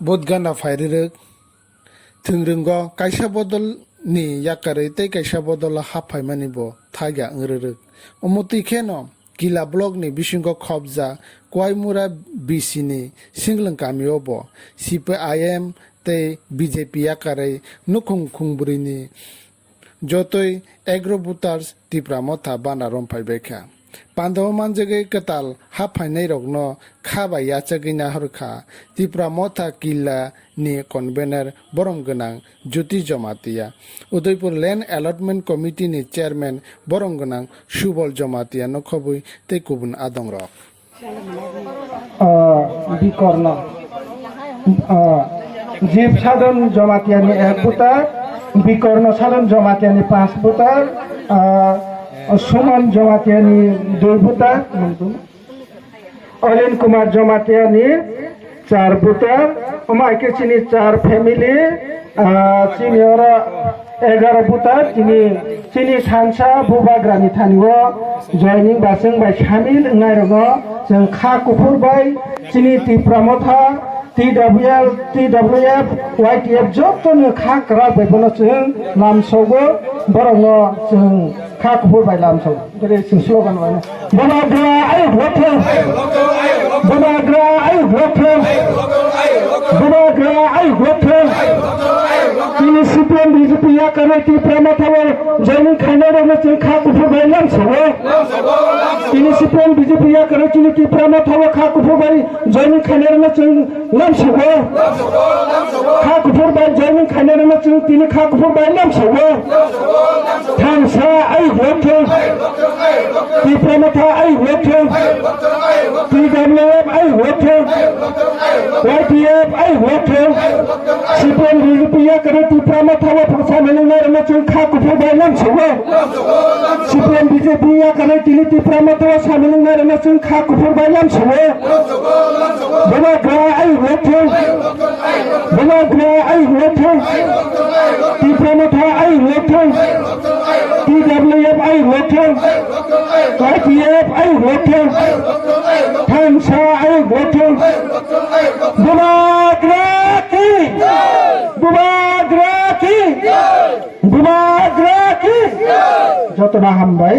bodgana fairerek thungringo kaisa bodol ni yakare te kaisa bodol haphai mani bo thaiga ngrerek omoti kheno gila blog ni bisingo khobja koimura bisini singlang kamio bo CPIM te BJP yakare nukhung khungbrini jotoi agrobutars tipramotha banarom phaibekha Pandaw manjage katal haphai rokno khaba yachagina horkha tipramotha killa ni convener borong ganang Jyoti Jamatia Udaipur Land Allotment Committee ni chairman borong ganang Subol Jamatia no khobui te kubun adongrok bikorno জীব সাধন জমাতিয়ানি 1 বুটার বিকর্ণ সাধন জমাতিয়ানি 5 বুটার সুমন জমাতিয়ানি 2 বুটার অলিন কুমার জমাতিয়ানি 4 বুটার মাইকে চিনি 4 family চিনি ওরা 11 বুটার চিনি সানসা বুবাগ্রানি থানিও joining বাসং by শামিল নাইরগ जों खा कुफुर bye चिनि तिप्रामथा TWF YTF जतनो खा ग्रा बायबनो जों नाम सौगो बरंनो जों खा कुफुर बाय नाम सौ जेरै जों स्लोगान वानो बनाग्रा आइ होथे बनाग्रा आइ होथे बनाग्रा आइ होथे चिनि CPM BJP या करे तिप्रामथा जों खानेरनो जों खा कुफुर बाय नाम सौगो चिनि CPM BJP या करे चिनि तिप्रामथा खा कुफुर बाय जों खानेरनो जों नाम सौगो खा कुफुर बाय जों खानेरनो जों तिनि खा कुफुर बाय नाम सौगो थांसा आइ होथे तिप्रामथा आइ होथे TWF आइ होथे YTF आइ होथे CPM BJP या करे तिप्रामथा फसा मेलनारनो जों खा कुफुर बाय नाम सौगो CPM BJP या करे तिनि तिप्रामथा सामेलनारनो जों खा कुफुर बाय नाम सौगो बनाग्रा आइ होथे बनाग्रा आइ होथे तिप्रामथा आइ होथे TWF आइ होथे YTF आइ होथे थांसा आइ होथे बनाग्रा की जतना हामबाय